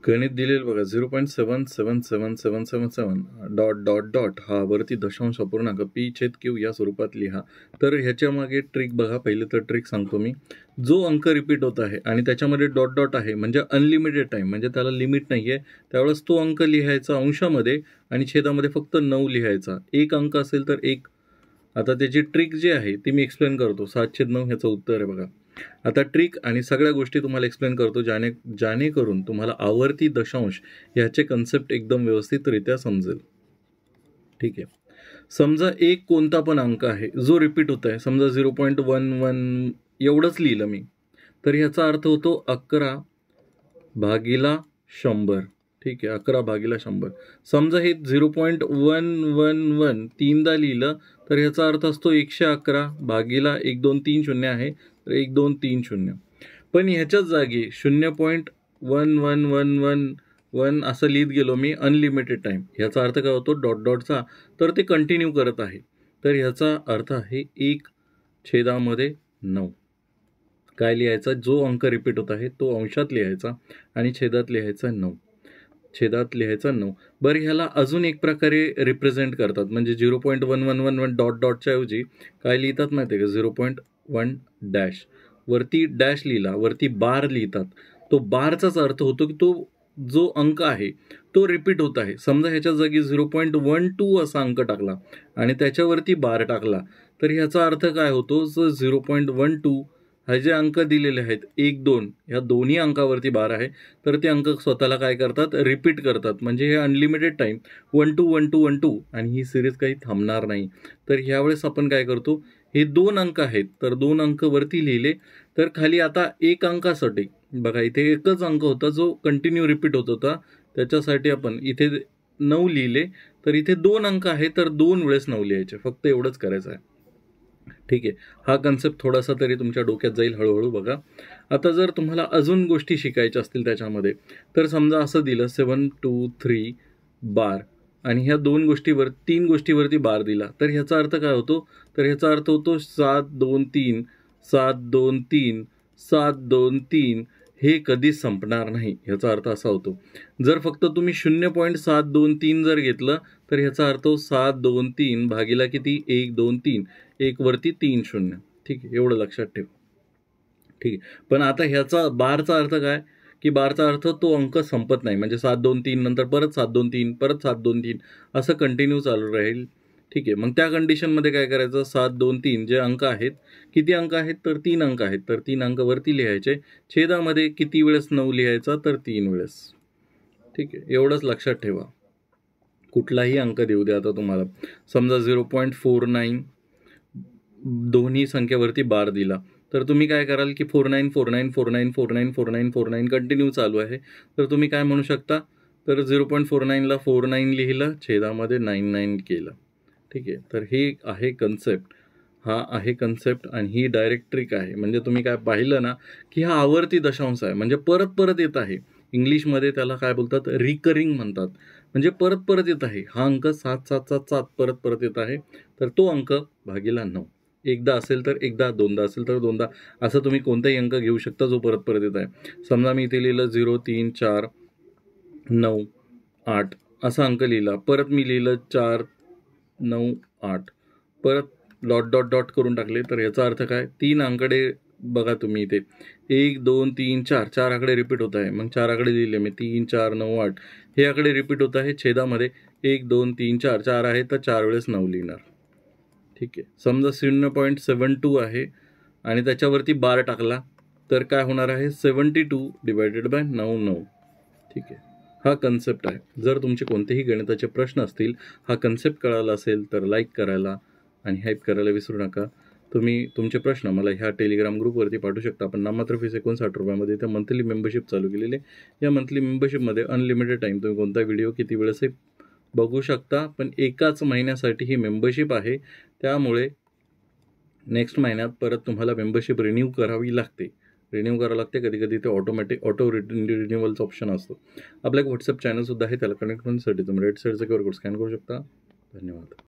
गणित दिलेलं बघा 0.777777 डॉट डॉट डॉट हा वरती दशांश अपूर्णांक p/q या स्वरूपात लिहा. तर ह्याच्या मागे ट्रिक बघा. पहिले तर ट्रिक सांगतो मी. जो अंक रिपीट होत आहे आणि त्याच्यामध्ये डॉट डॉट आहे म्हणजे अनलिमिटेड टाईम, म्हणजे त्याला लिमिट नाही आहे, त्यावेळेस तो अंक लिहायचा अंशामध्ये आणि छेदामध्ये फक्त 9 लिहायचा. एक अंक असेल तर एक. आता त्याची ट्रिक जी आहे ती मी एक्सप्लेन करतो. 7/9 ह्याचं उत्तर आहे बघा. आता ट्रिक आणि सगळ्या गोष्टी तुम्हाला एक्सप्लेन करतो जेणेकरून तुम्हाला आवर्ती दशांश ह्याचे कन्सेप्ट एकदम व्यवस्थितरित्या समजेल. ठीक आहे. समजा एक कोणता पण अंक आहे जो रिपीट होत आहे, समजा 0.11 एवढंच लिहिलं मी, तर ह्याचा अर्थ होतो 11/100. ठीक आहे, 11/100. समजा हे 0.111 तीनदा लिहिलं तर ह्याचा अर्थ असतो 111 भागीला 1230 आहे, तर 1230. पण ह्याच्याच जागी 0.1111 असं लिहित गेलो मी अनलिमिटेड टाईम. ह्याचा अर्थ काय होतो डॉट डॉटचा, तर ते कंटिन्यू करत आहे. तर ह्याचा अर्थ आहे 1/9. काय लिहायचा? जो अंक रिपीट होत आहे तो अंशात लिहायचा आणि छेदात लिहायचा 9. छेदात लिहायचा 9. बरं, ह्याला अजून एक प्रकारे रिप्रेझेंट करतात, म्हणजे 0.1111 डॉट डॉटच्या ऐवजी काय लिहितात माहिती आहे का? 0.1 डॅश. वरती डॅश लिहिला, वरती बार लिहितात. तो बारचाच अर्थ होतो की तो जो अंक आहे तो रिपीट होत आहे. समजा ह्याच्या जागी 0.12 असा अंक टाकला आणि त्याच्यावरती बार टाकला, तर ह्याचा अर्थ काय होतो? 0.12 हे जे अंक दिलेले आहेत 1, 2 ह्या दोन्ही अंकावरती बार आहे, तर ते अंक स्वतःला काय करतात? रिपीट करतात. म्हणजे हे अनलिमिटेड टाईम 1 2 1 2 1 2 आणि ही सिरीज काही थांबणार नाही. तर ह्यावेळेस आपण काय करतो? हे 2 अंक आहेत, तर 2 अंक वरती लिहिले, तर खाली आता एक अंकासाठी बघा इथे एकच अंक होता जो कंटिन्यू रिपीट होत होता, त्याच्यासाठी आपण इथे 9 लिहिले. तर इथे 2 अंक आहे, तर 2 वेळेस 9 लिहायचे. फक्त एवढंच करायचं आहे. ठीक आहे. हा कन्सेप्ट थोडासा तरी तुमच्या डोक्यात जाईल हळूहळू बघा. आता जर तुम्हाला अजून गोष्टी शिकायच्या असतील त्याच्यामध्ये, तर समजा असं दिलं 7 2 3 बार आणि ह्या 2 गोष्टीवर 3 गोष्टीवरती बार दिला, तर ह्याचा अर्थ काय होतो? तर ह्याचा अर्थ होतो 7 2 3 7 2 3 7 2 3 हे कधीच संपणार नाही. ह्याचा अर्थ असा होतो. जर फक्त तुम्ही 0.723 जर घेतलं तर ह्याचा अर्थ 7 2 3 भागीला किती? 1 2 3 1 वरती 3 0. ठीक आहे, एवढं लक्षात ठेव. ठीक आहे. पण आता ह्याचा बारचा अर्थ काय? की बारचा अर्थ तो अंक संपत नाही, म्हणजे 7 2 3 नंतर परत 7 2 3 परत 7 2 3 असं कंटिन्यू चालू राहील. ठीक आहे. मग त्या कंडिशनमध्ये काय करायचं? 7 2 3 जे अंक आहेत, किती अंक आहेत? तर 3 अंक आहेत, तर 3 अंक वरती लिहायचे. छेदामध्ये किती वेळेस 9 लिहायचा? तर 3 वेळेस. ठीक आहे, एवढंच लक्षात ठेवा. कुठलाही अंक देऊ द्या. आता तुम्हाला समजा 0.49 दोन्ही संख्येवरती बार दिला, तर तुम्ही काय कराल की 49 49 49 49 49 49 कंटिन्यू चालू आहे, तर तुम्ही काय म्हणू शकता? तर 0.49ला 49 लिहिलं, छेदामध्ये 99 केलं. ठीक आहे. तर ही आहे कन्सेप्ट. हा आहे कन्सेप्ट आणि ही डायरेक्ट ट्रिक आहे. म्हणजे तुम्ही काय पाहिलं ना की हा आवर्ती दशांश आहे, म्हणजे परत परत येत आहे. इंग्लिशमध्ये त्याला काय बोलतात? रिकरिंग म्हणतात. म्हणजे परत परत येत आहे. हा अंक 7 7 7 7 परत परत येत आहे, तर तो अंक भागीला 9. एकदा असेल तर एकदा, दोनदा असेल तर दोनदा, असं तुम्ही कोणताही अंक घेऊ शकता जो परत परत येत आहे. समजा मी इथे लिहिलं 0 3 4 9 8 असा अंक लिहिला, परत मी लिहिलं 4 9 8, परत डॉट डॉट डॉट करून टाकले, तर याचा अर्थ काय? 3 आकडे बघा तुम्ही इथे 1 2 3 4 4 आकडे रिपीट होत आहे. मग 4 आकडे लिहिले मी 3 4 9 8 हे आकडे रिपीट होत आहे. छेदामध्ये 1 2 3 4 4 आहे, तर 4 वेळेस 9 लिहिणार. ठीक आहे. समजा 0.72 आहे आणि त्याच्यावरती बार टाकला, तर काय होणार आहे? 72 डिवायडेड बाय 9 9. ठीक आहे. हा कन्सेप्ट आहे. जर तुमचे कोणतेही गणिताचे प्रश्न असतील, हा कन्सेप्ट कळाला असेल तर लाईक करायला आणि हाईप करायला विसरू नका. तुम्ही तुमचे प्रश्न मला ह्या टेलिग्राम ग्रुपवरती पाठवू शकता. आपण नाममात्र फीस 59 रुपयामध्ये इथं मंथली मेंबरशिप चालू केलेली आहे. या मंथली मेंबरशिपमध्ये अनलिमिटेड टाईम तुम्ही कोणता व्हिडिओ किती वेळेस बघू शकता, पण एकाच महिन्यासाठी ही मेंबरशिप आहे. त्यामुळे नेक्स्ट महिन्यात परत तुम्हाला मेंबरशिप रिन्यू करावी लागते. कधी कधी ते ऑटो रिन्युअलचा ऑप्शन असतो. आपल्या व्हॉट्सअप चॅनलसुद्धा आहे, त्याला कनेक्ट होण्यासाठी तुम्ही राईट साईडचा QR कोड स्कॅन करू शकता. धन्यवाद.